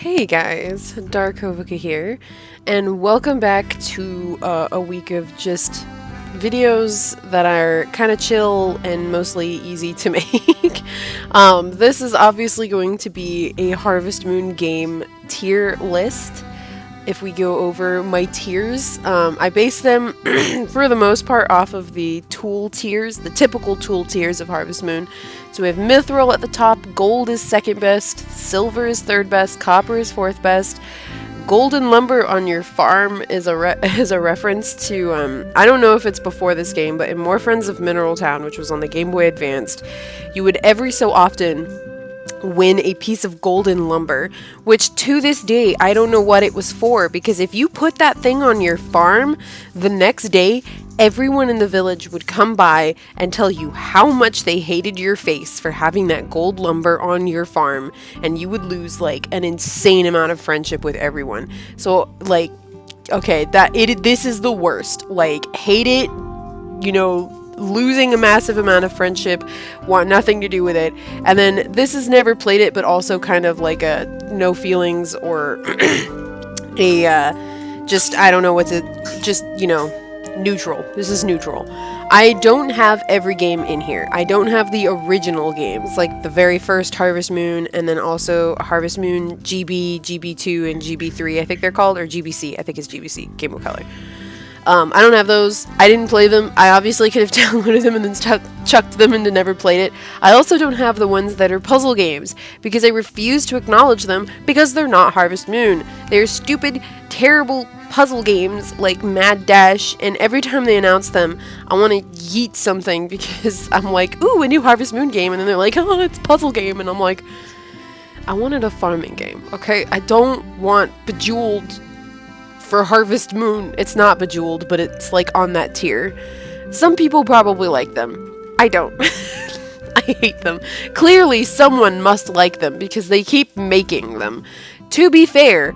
Hey guys, Darkovika here, and welcome back to a week of just videos that are kind of chill and mostly easy to make. This is obviously going to be a Harvest Moon game tier list. If we go over my tiers, I base them for the most part off of the tool tiers, the typical tool tiers of Harvest Moon. So we have Mithril at the top, Gold is second best, Silver is third best, Copper is fourth best. Golden lumber on your farm is a reference to, I don't know if it's before this game, but in More Friends of Mineral Town, which was on the Game Boy Advanced, you would every so often win a piece of golden lumber, which to this day I don't know what it was for, because if you put that thing on your farm, the next day everyone in the village would come by and tell you how much they hated your face for having that gold lumber on your farm, and you would lose like an insane amount of friendship with everyone. So like, okay, this is the worst. Like, hate it, you know, losing a massive amount of friendship, want nothing to do with it. And then this is never played it, but also kind of like a no feelings or a just, I don't know what to, just, you know, neutral. This is neutral. I don't have every game in here. I don't have the original games, like the very first Harvest Moon, and then also Harvest Moon GB, GB2, and GB3, I think they're called, or GBC, I think it's GBC, Game Boy Color. I don't have those. I didn't play them. I obviously could have downloaded them and then chucked them into never played it. I also don't have the ones that are puzzle games, because I refuse to acknowledge them because they're not Harvest Moon. They're stupid, terrible puzzle games like Mad Dash, and every time they announce them, I want to yeet something because I'm like, ooh, a new Harvest Moon game, and then they're like, oh, it's a puzzle game, and I'm like, I wanted a farming game, okay? I don't want Bejeweled for Harvest Moon. It's not Bejeweled, but it's like on that tier. Some people probably like them. I don't. I hate them. Clearly someone must like them because they keep making them. To be fair,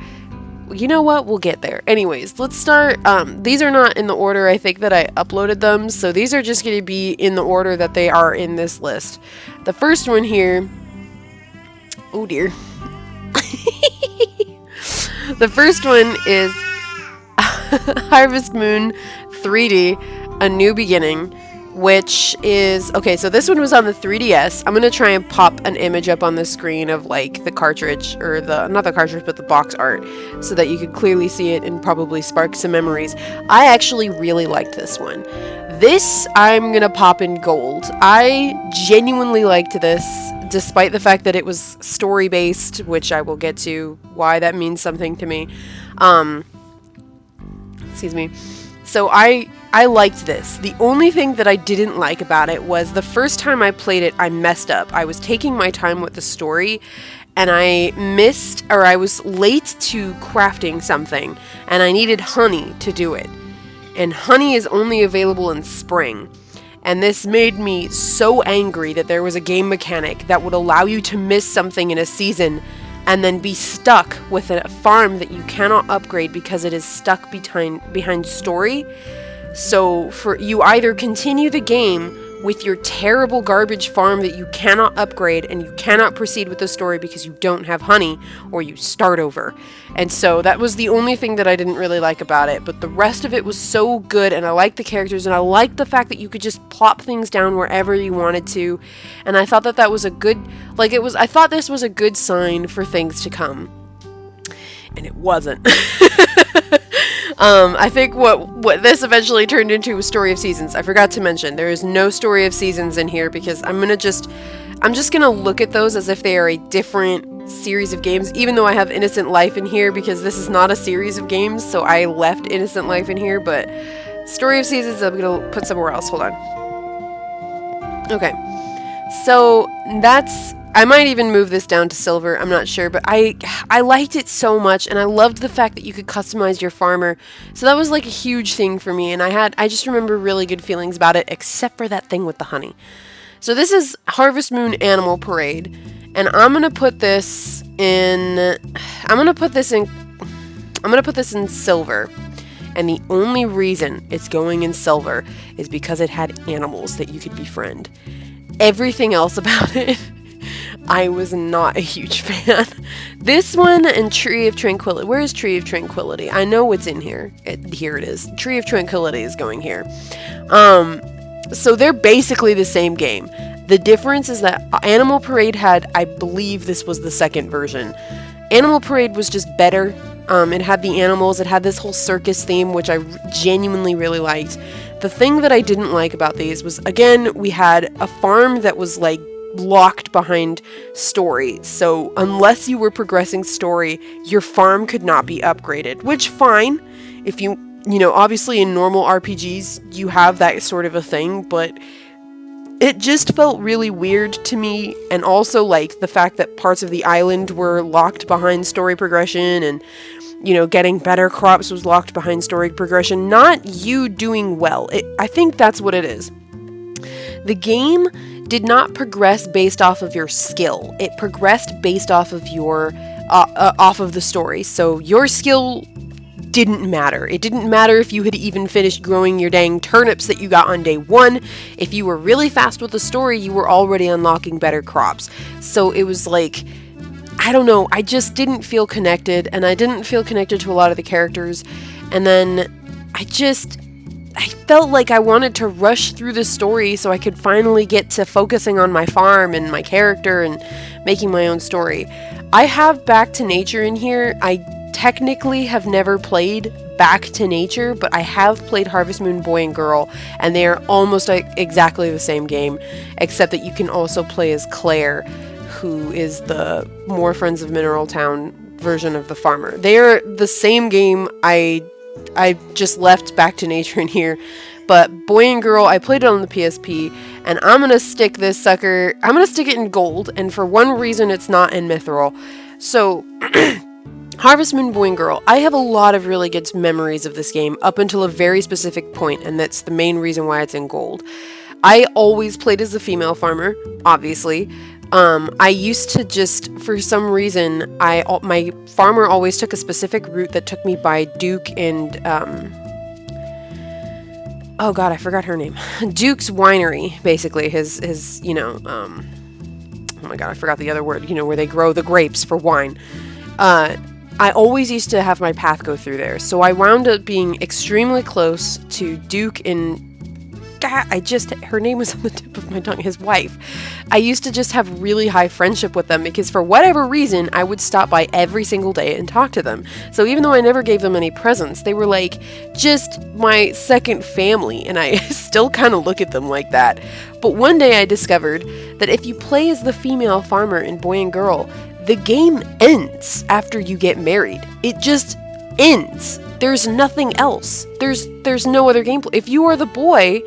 you know what? We'll get there. Anyways, let's start. These are not in the order I think that I uploaded them, so these are just going to be in the order that they are in this list. The first one here, oh dear. The first one is Harvest Moon 3D, A New Beginning, which is, okay, so this one was on the 3DS. I'm gonna try and pop an image up on the screen of like the cartridge, or not the cartridge, but the box art, so that you could clearly see it and probably spark some memories. I actually really liked this one. This, I'm gonna pop in gold. I genuinely liked this, despite the fact that it was story-based, which I will get to why that means something to me. Excuse me. So I liked this. The only thing that I didn't like about it was the first time I played it, I messed up. I was taking my time with the story, and I missed, or I was late to crafting something, and I needed honey to do it. And honey is only available in spring. And this made me so angry that there was a game mechanic that would allow you to miss something in a season and then be stuck with a farm that you cannot upgrade because it is stuck behind story. So you either continue the game with your terrible garbage farm that you cannot upgrade and you cannot proceed with the story because you don't have honey, or you start over. And so that was the only thing that I didn't really like about it, but the rest of it was so good, and I liked the characters, and I liked the fact that you could just plop things down wherever you wanted to, and I thought that was a good, I thought this was a good sign for things to come. And it wasn't. I think what this eventually turned into was Story of Seasons. I forgot to mention, there is no Story of Seasons in here because I'm just gonna look at those as if they are a different series of games, even though I have Innocent Life in here because this is not a series of games, so I left Innocent Life in here, but Story of Seasons I'm gonna put somewhere else. Hold on. Okay. So I might even move this down to silver, I'm not sure, but I liked it so much, and I loved the fact that you could customize your farmer, so that was like a huge thing for me, and I just remember really good feelings about it, except for that thing with the honey. So this is Harvest Moon Animal Parade, and I'm gonna put this in silver, and the only reason it's going in silver is because it had animals that you could befriend. Everything else about it I was not a huge fan. This one and Tree of Tranquility. Where is Tree of Tranquility? I know it's in here. Here it is. Tree of Tranquility is going here. So they're basically the same game. The difference is that Animal Parade had, I believe this was the second version. Animal Parade was just better. It had the animals, it had this whole circus theme, which I genuinely really liked. The thing that I didn't like about these was, again, we had a farm that was like locked behind story. So unless you were progressing story, your farm could not be upgraded, which fine. If you know, obviously in normal RPGs, you have that sort of a thing, but it just felt really weird to me. And also like the fact that parts of the island were locked behind story progression, and you know, getting better crops was locked behind story progression, not you doing well. I think that's what it is. The game did not progress based off of your skill. It progressed based off of your, off of the story. So your skill didn't matter. It didn't matter if you had even finished growing your dang turnips that you got on day one. If you were really fast with the story, you were already unlocking better crops. So it was like, I don't know, I just didn't feel connected, and I didn't feel connected to a lot of the characters, and then I felt like I wanted to rush through the story so I could finally get to focusing on my farm and my character and making my own story. I have Back to Nature in here. I technically have never played Back to Nature, but I have played Harvest Moon Boy and Girl, and they are almost exactly the same game, except that you can also play as Claire, who is the more Friends of Mineral Town version of the farmer. They are the same game. I just left Back to Nature in here, but Boy and Girl, I played it on the PSP, and I'm gonna stick this sucker, I'm gonna stick it in gold, and for one reason it's not in Mithril. So, Harvest Moon Boy and Girl, I have a lot of really good memories of this game up until a very specific point, and that's the main reason why it's in gold. I always played as the female farmer, obviously. I used to just, for some reason, my farmer always took a specific route that took me by Duke and, oh god, I forgot her name. Duke's Winery, basically, his, you know, oh my god, I forgot the other word, you know, where they grow the grapes for wine. I always used to have my path go through there, so I wound up being extremely close to Duke and her name was on the tip of my tongue, his wife. I used to just have really high friendship with them because for whatever reason, I would stop by every single day and talk to them. So even though I never gave them any presents, they were like just my second family, and I still kind of look at them like that. But one day I discovered that if you play as the female farmer in Boy and Girl, the game ends after you get married. It just ends. There's nothing else. There's no other gameplay. If you are the boy,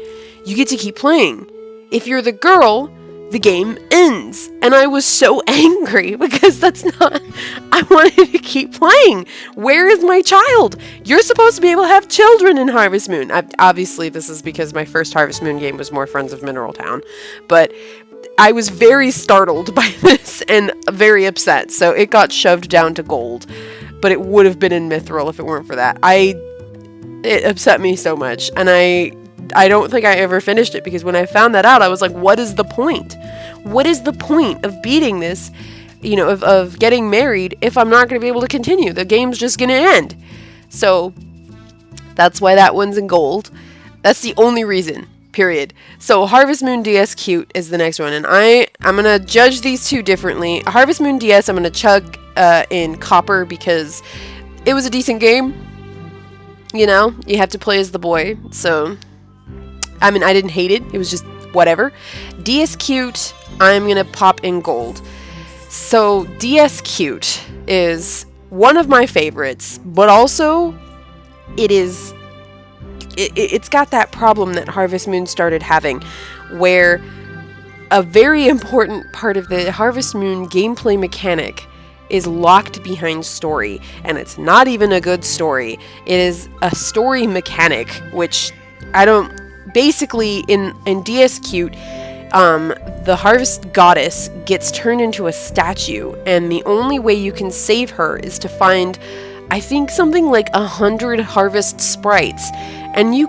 you get to keep playing. If you're the girl, the game ends. And I was so angry because that's not... I wanted to keep playing. Where is my child? You're supposed to be able to have children in Harvest Moon. Obviously, this is because my first Harvest Moon game was more Friends of Mineral Town. But I was very startled by this and very upset. So it got shoved down to gold. But it would have been in Mithril if it weren't for that. It upset me so much, and I don't think I ever finished it, because when I found that out, I was like, what is the point? What is the point of beating this, you know, of getting married if I'm not going to be able to continue? The game's just going to end. So that's why that one's in gold. That's the only reason, period. So Harvest Moon DS Cute is the next one, and I'm going to judge these two differently. Harvest Moon DS, I'm going to chug in copper because it was a decent game. You know, you have to play as the boy, so I mean, I didn't hate it. It was just whatever. DS Cute, I'm gonna pop in gold. So DS Cute is one of my favorites, but also it's got that problem that Harvest Moon started having, where a very important part of the Harvest Moon gameplay mechanic is locked behind story, and it's not even a good story. It is a story mechanic, which I don't... Basically, in DS Cute, the Harvest Goddess gets turned into a statue, and the only way you can save her is to find, I think something like 100 harvest sprites, and you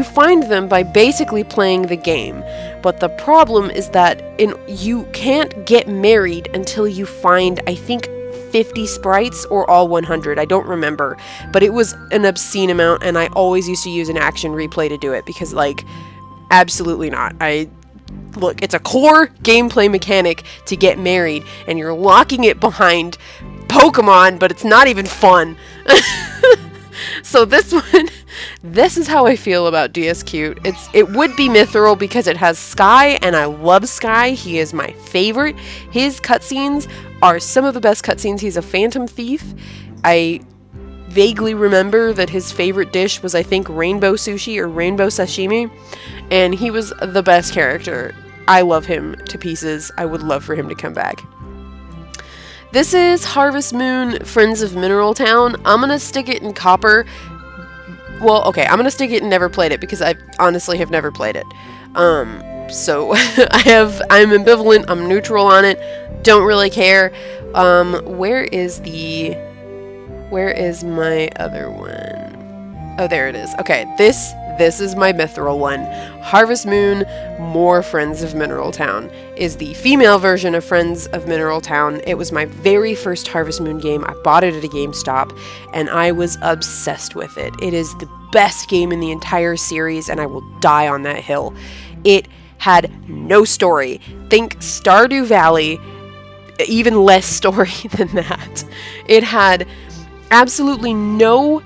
find them by basically playing the game. But the problem is that you can't get married until you find, I think, 50 sprites or all 100. I don't remember, but it was an obscene amount, and I always used to use an action replay to do it because, like, absolutely not. Look, it's a core gameplay mechanic to get married, and you're locking it behind Pokemon, but it's not even fun. So this is how I feel about DSQ. It would be Mithril because it has Sky, and I love Sky. He is my favorite. His cutscenes are some of the best cutscenes. He's a phantom thief. I vaguely remember that his favorite dish was, I think, rainbow sushi or rainbow sashimi, and he was the best character. I love him to pieces. I would love for him to come back. This is Harvest Moon, Friends of Mineral Town. I'm gonna stick it in Copper. Well, okay, I'm gonna stick it in Never Played It because I honestly have never played it. So I'm ambivalent. I'm neutral on it. Don't really care. Where is my other one? Oh, there it is. Okay, this is my Mithril one. Harvest Moon, More Friends of Mineral Town is the female version of Friends of Mineral Town. It was my very first Harvest Moon game. I bought it at a GameStop, and I was obsessed with it. It is the best game in the entire series, and I will die on that hill. It had no story. Think Stardew Valley, even less story than that. It had absolutely no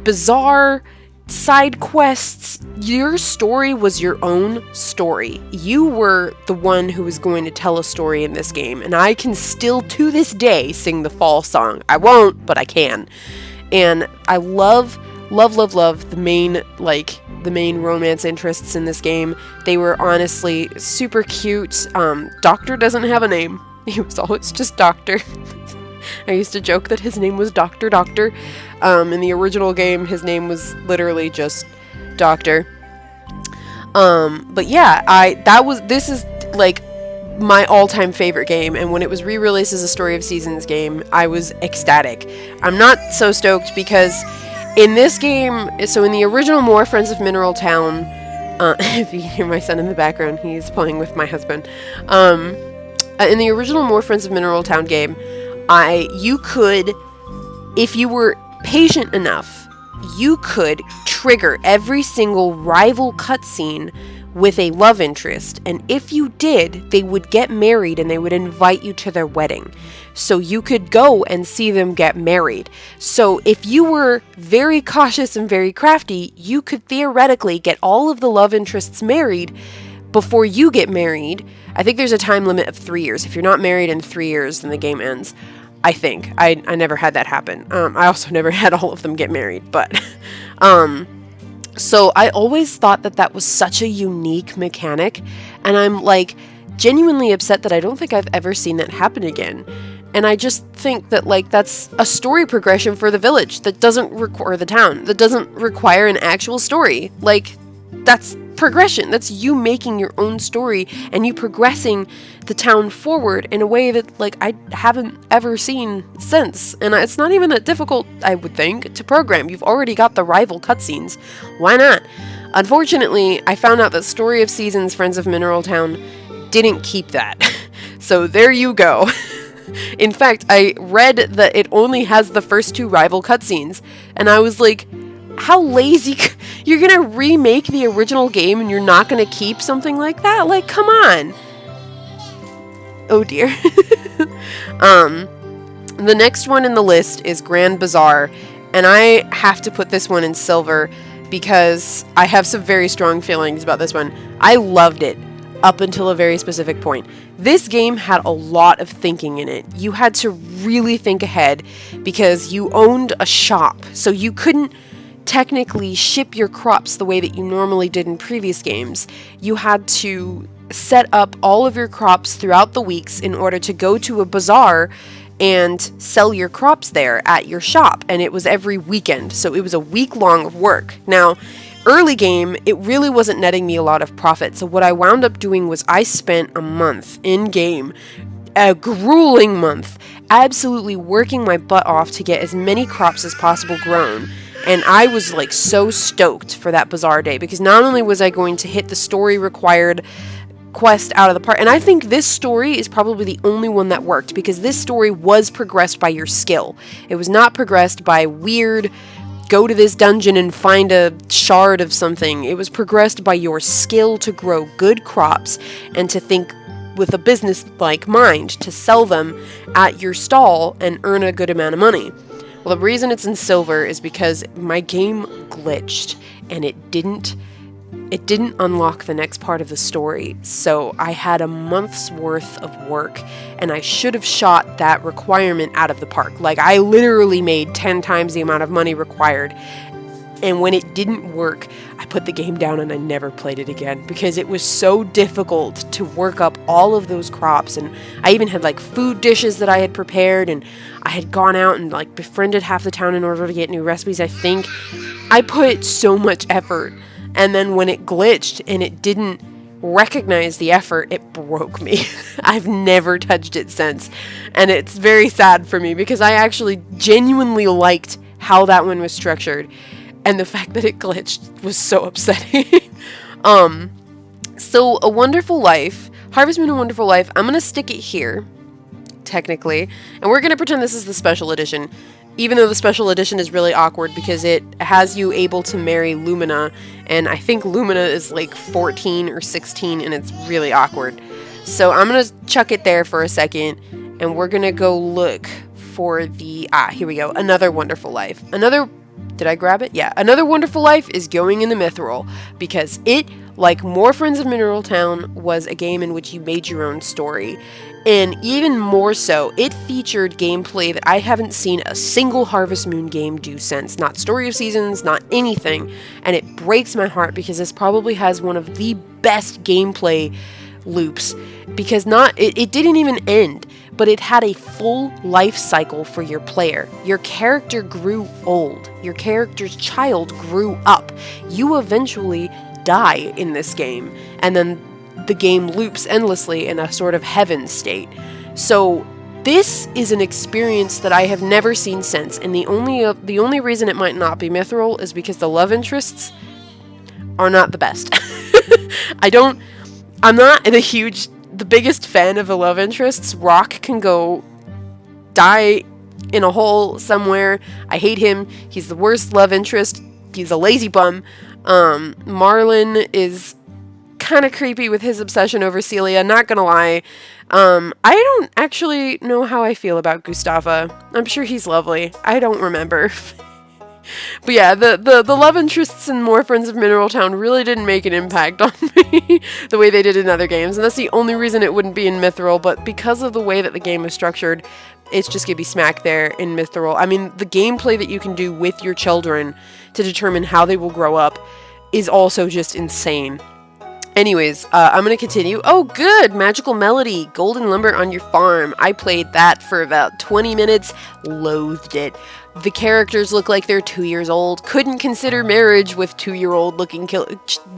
bizarre side quests. Your story was your own story. You were the one who was going to tell a story in this game, and I can still to this day sing the fall song. I won't, but I can. And I love the main romance interests in this game. They were honestly super cute. Doctor doesn't have a name. He was always just Doctor. I used to joke that his name was Dr. Doctor. In the original game, his name was literally just Doctor. But yeah, this is like my all-time favorite game, and when it was re-released as a Story of Seasons game, I was ecstatic. I'm not so stoked because in this game, so in the original More Friends of Mineral Town, if you hear my son in the background, he's playing with my husband. In the original More Friends of Mineral Town game, you could, if you were patient enough, you could trigger every single rival cutscene with a love interest, and if you did, they would get married and they would invite you to their wedding. So you could go and see them get married. So if you were very cautious and very crafty, you could theoretically get all of the love interests married before you get married. I think there's a time limit of 3 years. If you're not married in 3 years, then the game ends. I think. I never had that happen. I also never had all of them get married, but so I always thought that was such a unique mechanic, and I'm like genuinely upset that I don't think I've ever seen that happen again. And I just think that like that's a story progression for the village that doesn't require the town, that doesn't require an actual story. Like, that's progression. That's you making your own story and you progressing the town forward in a way that like I haven't ever seen since. And it's not even that difficult, I would think, to program. You've already got the rival cutscenes. Why not? Unfortunately, I found out that Story of Seasons Friends of Mineral Town didn't keep that. So there you go. In fact, I read that it only has the first 2 rival cutscenes, and I was like, how lazy. You're gonna remake the original game and you're not gonna keep something like that? Like, come on. Oh dear. The next one in the list is Grand Bazaar, and I have to put this one in silver because I have some very strong feelings about this one. I loved it up until a very specific point. This game had a lot of thinking in it. You had to really think ahead because you owned a shop, so you couldn't technically ship your crops the way that you normally did in previous games. You had to set up all of your crops throughout the weeks in order to go to a bazaar and sell your crops there at your shop, and it was every weekend, so it was a week long of work. Now, early game, it really wasn't netting me a lot of profit, so what I wound up doing was I spent a month in game a grueling month, absolutely working my butt off to get as many crops as possible grown. And I was like so stoked for that Bazaar day, because not only was I going to hit the story required quest out of the park, and I think this story is probably the only one that worked, because this story was progressed by your skill. It was not progressed by weird, go to this dungeon and find a shard of something. It was progressed by your skill to grow good crops and to think with a business-like mind, to sell them at your stall and earn a good amount of money. Well, the reason it's in silver is because my game glitched and it didn't unlock the next part of the story. So I had a month's worth of work, and I should have shot that requirement out of the park. Like, I literally made 10 times the amount of money required. And when it didn't work, I put the game down and I never played it again, because it was so difficult to work up all of those crops. And I even had like food dishes that I had prepared, and I had gone out and like befriended half the town in order to get new recipes. I think I put so much effort, and then when it glitched and it didn't recognize the effort, it broke me. I've never touched it since, and it's very sad for me, because I actually genuinely liked how that one was structured. And the fact that it glitched was so upsetting. So A Wonderful Life, Harvest Moon A Wonderful Life, I'm going to stick it here, technically. And we're going to pretend this is the special edition, even though the special edition is really awkward because it has you able to marry Lumina. And I think Lumina is like 14 or 16, and it's really awkward. So I'm going to chuck it there for a second, and we're going to go look for the, here we go, Another Wonderful Life. Did I grab it? Yeah. Another Wonderful Life is going in the Mithril, because it, like more Friends of Mineral Town, was a game in which you made your own story. And even more so, it featured gameplay that I haven't seen a single Harvest Moon game do since. Not Story of Seasons, not anything. And it breaks my heart, because this probably has one of the best gameplay loops, because it didn't even end, but it had a full life cycle for your player. Your character grew old. Your character's child grew up. You eventually die in this game, and then the game loops endlessly in a sort of heaven state. So this is an experience that I have never seen since, and the only reason it might not be mithril is because the love interests are not the best. I'm not the biggest fan of the love interests. Rock can go die in a hole somewhere. I hate him. He's the worst love interest. He's a lazy bum. Marlon is kind of creepy with his obsession over Celia, not gonna lie. I don't actually know how I feel about Gustava. I'm sure he's lovely. I don't remember. But yeah, the love interests in more Friends of Mineral Town really didn't make an impact on me the way they did in other games, and that's the only reason it wouldn't be in Mithril. But because of the way that the game is structured, it's just gonna be smack there in Mithril. I mean, the gameplay that you can do with your children to determine how they will grow up is also just insane. Anyways, I'm going to continue. Oh, good! Magical Melody, Golden Lumber on Your Farm. I played that for about 20 minutes, loathed it. The characters look like they're 2 years old. Couldn't consider marriage with 2-year-old looking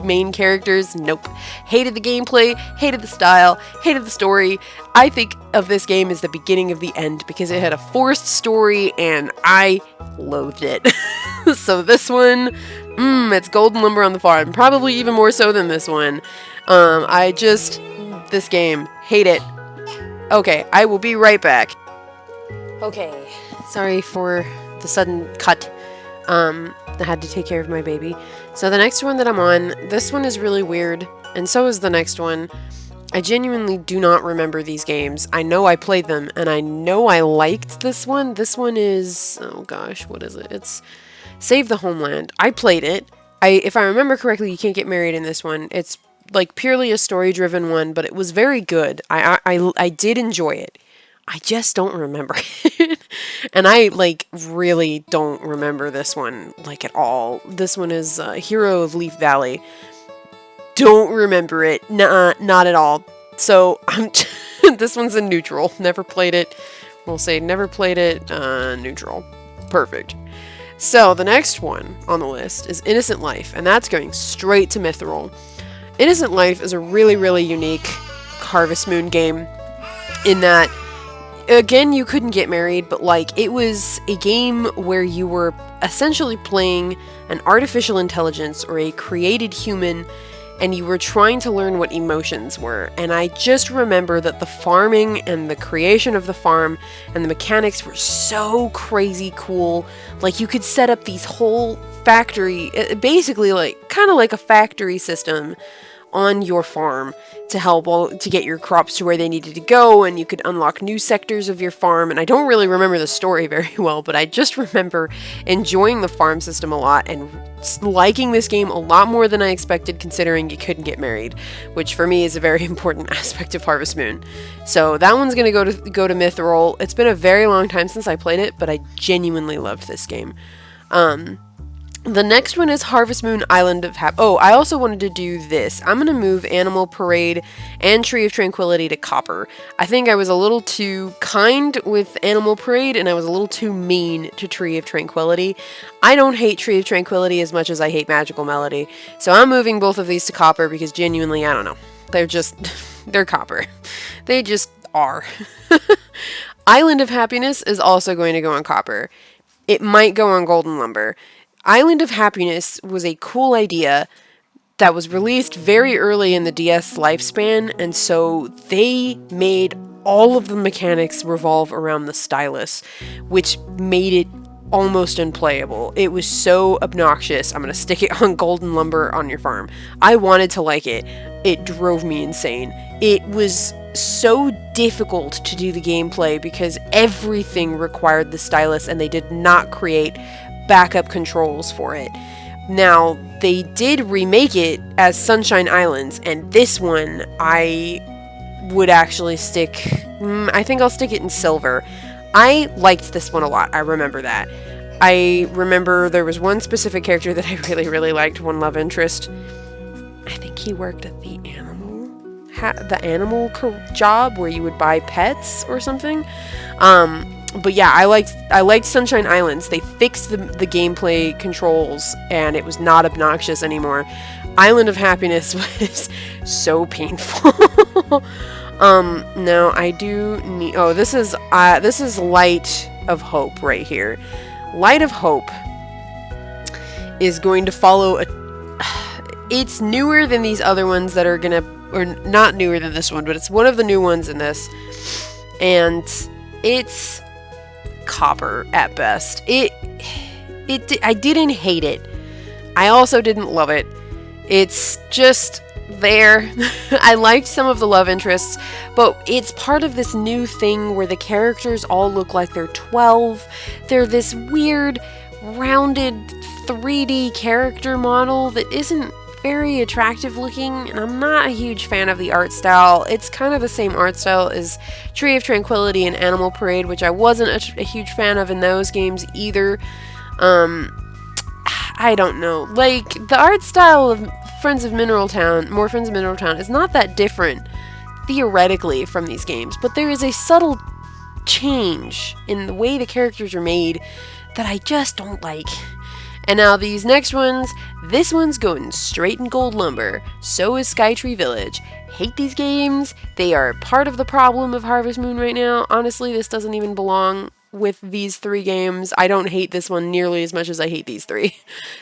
main characters. Nope. Hated the gameplay, hated the style, hated the story. I think of this game as the beginning of the end because it had a forced story and I loathed it. So this one, it's Golden Lumber on the Farm. Probably even more so than this one. This game, hate it. Okay, I will be right back. Okay, sorry for the sudden cut. I had to take care of my baby. So the next one that I'm on, this one is really weird, and so is the next one. I genuinely do not remember these games. I know I played them, and I know I liked this one. This one is, oh gosh, what is it? It's Save the Homeland. I played it. If I remember correctly, you can't get married in this one. It's like purely a story-driven one, but it was very good. I did enjoy it. I just don't remember it. And I, like, really don't remember this one, like, at all. This one is Hero of Leaf Valley. Don't remember it. Nah, not at all. So, this one's in neutral. Never played it. We'll say never played it, neutral. Perfect. So, the next one on the list is Innocent Life, and that's going straight to Mithril. Innocent Life is a really, really unique Harvest Moon game. in that, again, you couldn't get married, but like, it was a game where you were essentially playing an artificial intelligence or a created human, and you were trying to learn what emotions were. And I just remember that the farming and the creation of the farm and the mechanics were so crazy cool. Like, you could set up these whole factory, basically like kind of like a factory system on your farm to help to get your crops to where they needed to go, and you could unlock new sectors of your farm. And I don't really remember the story very well, but I just remember enjoying the farm system a lot and liking this game a lot more than I expected, considering you couldn't get married, which for me is a very important aspect of Harvest Moon. So that one's gonna go to Mythrol. It's been a very long time since I played it, but I genuinely loved this game. The next one is Harvest Moon Island of Oh, I also wanted to do this. I'm going to move Animal Parade and Tree of Tranquility to Copper. I think I was a little too kind with Animal Parade, and I was a little too mean to Tree of Tranquility. I don't hate Tree of Tranquility as much as I hate Magical Melody, so I'm moving both of these to Copper because genuinely, I don't know. They're just, they're Copper. They just are. Island of Happiness is also going to go on Copper. It might go on Golden Lumber. Island of Happiness was a cool idea that was released very early in the DS lifespan, and so they made all of the mechanics revolve around the stylus, which made it almost unplayable. It was so obnoxious. I'm going to stick it on Golden Lumber on your farm. I wanted to like it. It drove me insane. It was so difficult to do the gameplay because everything required the stylus, and they did not create backup controls for it. Now, they did remake it as Sunshine Islands, and this one I would actually stick, I think I'll stick it in silver. I liked this one a lot, I remember that. I remember there was one specific character that I really, really liked, one love interest. I think he worked at the animal job where you would buy pets or something. But yeah, I liked Sunshine Islands. They fixed the gameplay controls, and it was not obnoxious anymore. Island of Happiness was so painful. Now I do need. Oh, this is Light of Hope right here. Light of Hope is going to follow it's newer than these other ones that are gonna, or not newer than this one, but it's one of the new ones in this, and it's Copper at best. I didn't hate it. I also didn't love it. It's just there. I liked some of the love interests, but it's part of this new thing where the characters all look like they're 12. They're this weird, rounded 3D character model that isn't very attractive looking, and I'm not a huge fan of the art style. It's kind of the same art style as Tree of Tranquility and Animal Parade, which I wasn't a huge fan of in those games either. I don't know. Like, the art style of More Friends of Mineral Town is not that different, theoretically, from these games, but there is a subtle change in the way the characters are made that I just don't like. And now these next ones, this one's going straight in Gold Lumber. So is Skytree Village. Hate these games. They are part of the problem of Harvest Moon right now. Honestly, this doesn't even belong with these three games. I don't hate this one nearly as much as I hate these three.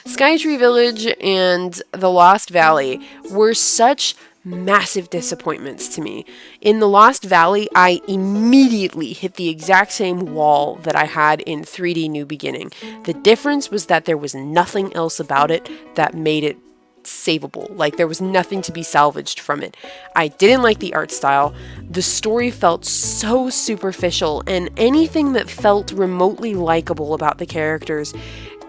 Skytree Village and The Lost Valley were such massive disappointments to me. In The Lost Valley, I immediately hit the exact same wall that I had in 3D New Beginning. The difference was that there was nothing else about it that made it savable. Like, there was nothing to be salvaged from it. I didn't like the art style. The story felt so superficial, and anything that felt remotely likable about the characters,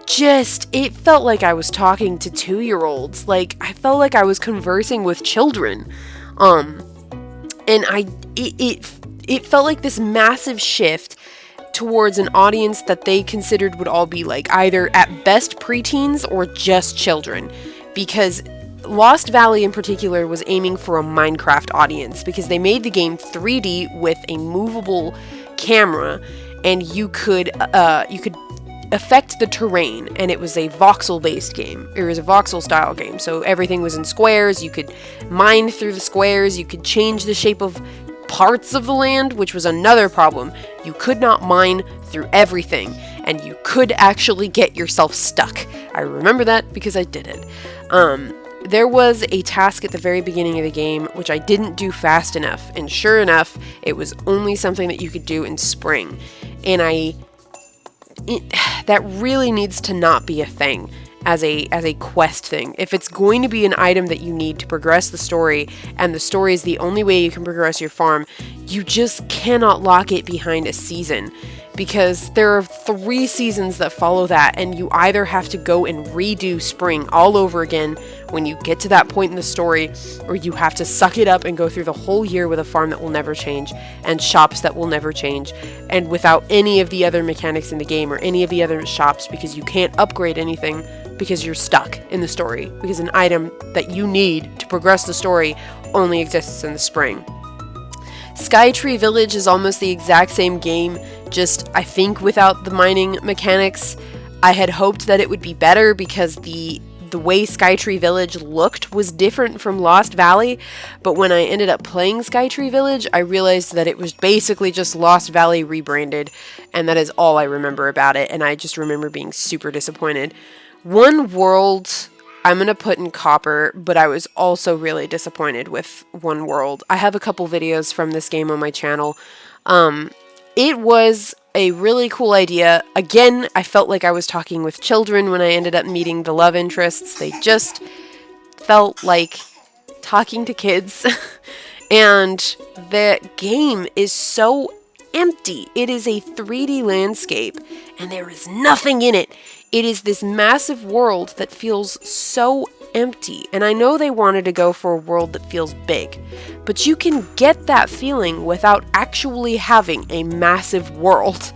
it felt like I was talking to 2-year-olds. Like, I felt like I was conversing with children. And it felt like this massive shift towards an audience that they considered would all be like either at best preteens or just children. Because Lost Valley in particular was aiming for a Minecraft audience, because they made the game 3D with a movable camera, and you could affect the terrain, and it was a voxel based game. It was a voxel style game, so everything was in squares. You could mine through the squares, you could change the shape of parts of the land, which was another problem. You could not mine through everything, and you could actually get yourself stuck. I remember that because I did it. There was a task at the very beginning of the game which I didn't do fast enough, and sure enough, it was only something that you could do in spring. And that really needs to not be a thing as a quest thing. If it's going to be an item that you need to progress the story, and the story is the only way you can progress your farm, you just cannot lock it behind a season, because there are 3 seasons that follow that, and you either have to go and redo spring all over again when you get to that point in the story, or you have to suck it up and go through the whole year with a farm that will never change, and shops that will never change, and without any of the other mechanics in the game, or any of the other shops, because you can't upgrade anything, because you're stuck in the story, because an item that you need to progress the story only exists in the spring. Skytree Village is almost the exact same game, just I think without the mining mechanics. I had hoped that it would be better because the way Skytree Village looked was different from Lost Valley, but when I ended up playing Skytree Village, I realized that it was basically just Lost Valley rebranded, and that is all I remember about it, and I just remember being super disappointed. One World, I'm going to put in copper, but I was also really disappointed with One World. I have a couple videos from this game on my channel. It was a really cool idea. Again, I felt like I was talking with children when I ended up meeting the love interests. They just felt like talking to kids. And the game is so empty. It is a 3D landscape, and there is nothing in it. It is this massive world that feels so empty, and I know they wanted to go for a world that feels big, but you can get that feeling without actually having a massive world.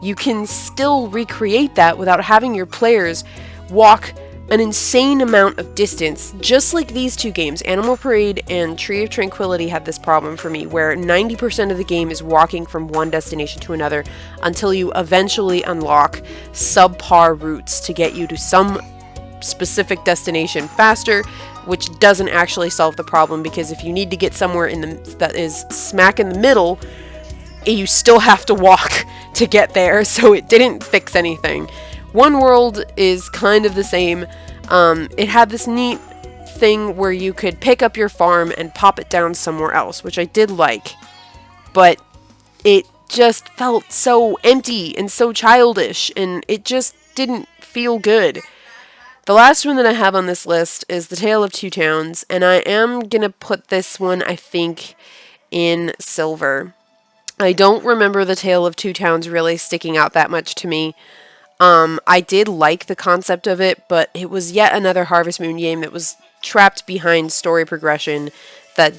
You can still recreate that without having your players walk an insane amount of distance, just like these 2 games. Animal Parade and Tree of Tranquility had this problem for me, where 90% of the game is walking from one destination to another until you eventually unlock subpar routes to get you to some specific destination faster, which doesn't actually solve the problem, because if you need to get somewhere that is smack in the middle, you still have to walk to get there, so it didn't fix anything. One World is kind of the same. It had this neat thing where you could pick up your farm and pop it down somewhere else, which I did like, but it just felt so empty and so childish, and it just didn't feel good. The last one that I have on this list is The Tale of Two Towns, and I am gonna put this one, I think, in silver. I don't remember The Tale of Two Towns really sticking out that much to me. I did like the concept of it, but it was yet another Harvest Moon game that was trapped behind story progression that,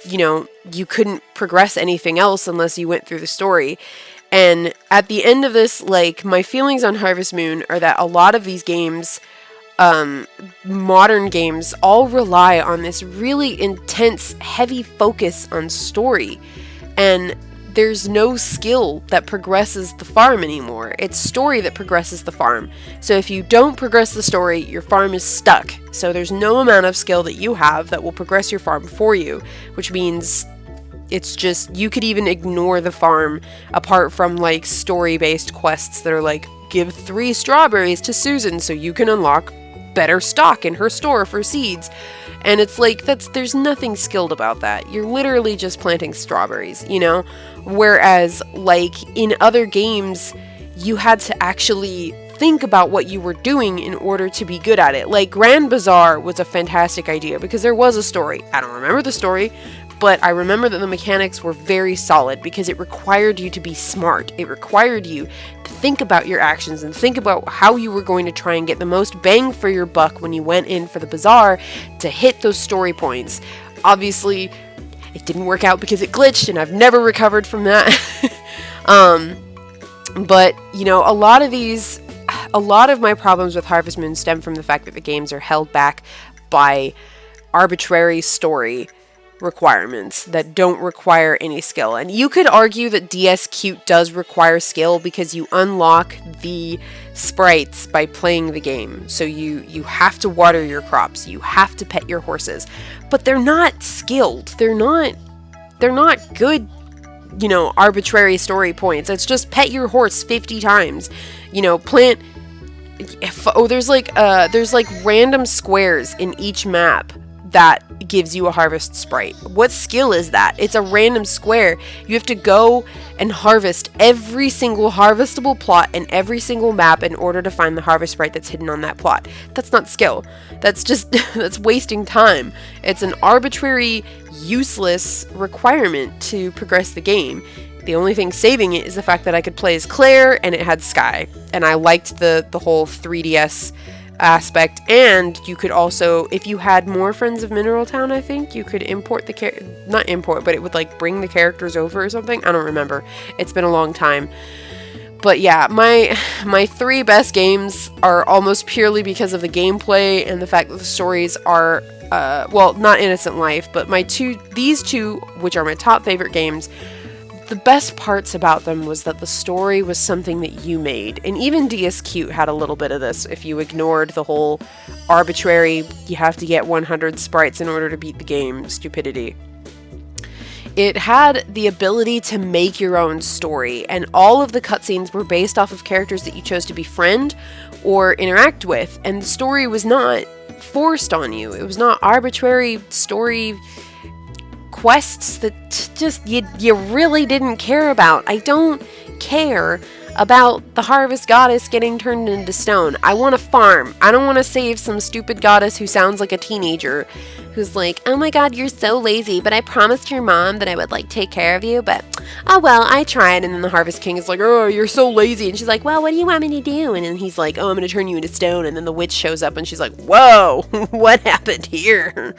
you know, you couldn't progress anything else unless you went through the story. And at the end of this, like, my feelings on Harvest Moon are that a lot of these games, modern games, all rely on this really intense, heavy focus on story. And there's no skill that progresses the farm anymore. It's story that progresses the farm. So if you don't progress the story, your farm is stuck. So there's no amount of skill that you have that will progress your farm for you, which means it's just, you could even ignore the farm apart from like story-based quests that are like, give 3 strawberries to Susan so you can unlock better stock in her store for seeds. And it's like, there's nothing skilled about that. You're literally just planting strawberries, you know? Whereas, like, in other games, you had to actually think about what you were doing in order to be good at it. Like, Grand Bazaar was a fantastic idea because there was a story. I don't remember the story, but I remember that the mechanics were very solid because it required you to be smart. It required you to think about your actions and think about how you were going to try and get the most bang for your buck when you went in for the bazaar to hit those story points. Obviously, it didn't work out because it glitched, and I've never recovered from that. But, you know, a lot of my problems with Harvest Moon stem from the fact that the games are held back by arbitrary story requirements that don't require any skill. And you could argue that DS Cute does require skill because you unlock the sprites by playing the game. So you have to water your crops, you have to pet your horses, but they're not skilled. They're not they're not good, you know, arbitrary story points. It's just pet your horse 50 times, you know, plant. Oh, there's like random squares in each map that gives you a harvest sprite. What skill is that? It's a random square. You have to go and harvest every single harvestable plot in every single map in order to find the harvest sprite that's hidden on that plot. That's not skill. That's just, that's wasting time. It's an arbitrary, useless requirement to progress the game. The only thing saving it is the fact that I could play as Claire and it had Sky. And I liked the whole 3DS aspect, and you could also, if you had more friends of Mineral Town, I think you could import the not import, but it would like bring the characters over or something. I don't remember. It's been a long time. But yeah, my 3 best games are almost purely because of the gameplay and the fact that the stories are well, not Innocent Life, but these two, which are my top favorite games. The best parts about them was that the story was something that you made. And even DSQ had a little bit of this if you ignored the whole arbitrary, you have to get 100 sprites in order to beat the game stupidity. It had the ability to make your own story, and all of the cutscenes were based off of characters that you chose to befriend or interact with, and the story was not forced on you. It was not arbitrary story quests that just you really didn't care about. I don't care about the harvest goddess getting turned into stone. I want to farm. I don't want to save some stupid goddess who sounds like a teenager who's like, oh my god, you're so lazy, but I promised your mom that I would like take care of you, but oh well, I tried. And then the harvest king is like, oh, you're so lazy, and she's like, well, what do you want me to do? And then he's like, oh, I'm gonna turn you into stone. And then the witch shows up and she's like, whoa, what happened here?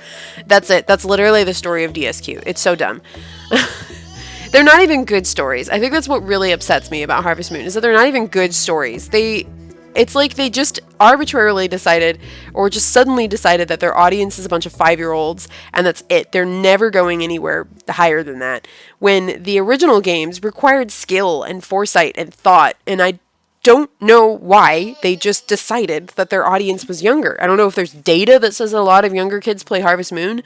That's it. That's literally the story of DSQ. It's so dumb. They're not even good stories. I think that's what really upsets me about Harvest Moon, is that they're not even good stories. It's like they just arbitrarily decided, or just suddenly decided, that their audience is a bunch of 5-year-olds, and that's it. They're never going anywhere higher than that. When the original games required skill and foresight and thought, and I don't know why they just decided that their audience was younger. I don't know if there's data that says a lot of younger kids play Harvest Moon.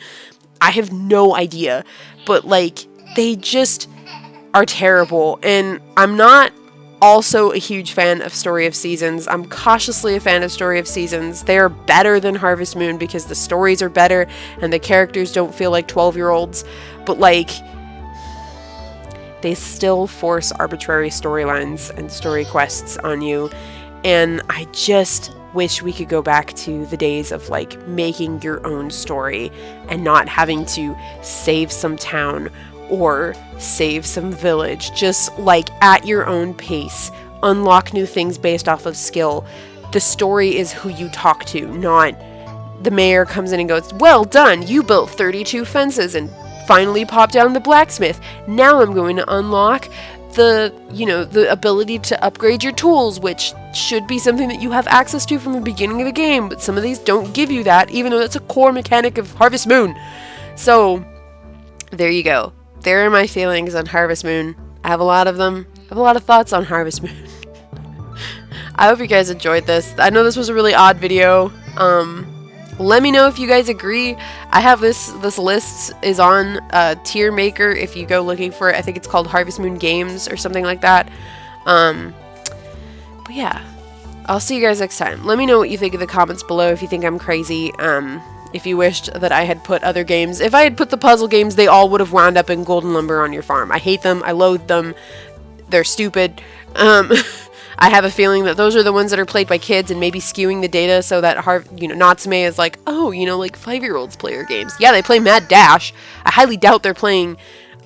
I have no idea. But, like, they just are terrible, and I'm not also a huge fan of Story of Seasons. I'm cautiously a fan of Story of Seasons. They are better than Harvest Moon because the stories are better and the characters don't feel like 12-year-olds, but like, they still force arbitrary storylines and story quests on you, and I just wish we could go back to the days of like making your own story and not having to save some town or save some village, just like at your own pace. Unlock new things based off of skill. The story is who you talk to, not the mayor comes in and goes, well done, you built 32 fences and finally popped down the blacksmith. Now I'm going to unlock the ability to upgrade your tools, which should be something that you have access to from the beginning of the game, but some of these don't give you that, even though that's a core mechanic of Harvest Moon. So there you go. There are my feelings on Harvest Moon. I have a lot of them. I have a lot of thoughts on Harvest Moon. I hope you guys enjoyed this. I know this was a really odd video. Let me know if you guys agree. I have this list is on tiermaker if you go looking for it. I think it's called Harvest Moon Games or something like that. But yeah, I'll see you guys next time. Let me know what you think in the comments below if you think I'm crazy. If you wished that I had put other games. If I had put the puzzle games, they all would have wound up in Golden Lumber on Your Farm. I hate them. I loathe them. They're stupid. I have a feeling that those are the ones that are played by kids and maybe skewing the data so that, Natsume is like, oh, like 5-year-olds play our games. Yeah, they play Mad Dash. I highly doubt they're playing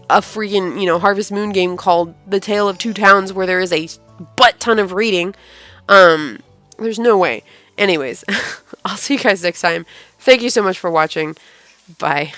a freaking, Harvest Moon game called The Tale of Two Towns where there is a butt ton of reading. There's no way. Anyways, I'll see you guys next time. Thank you so much for watching. Bye.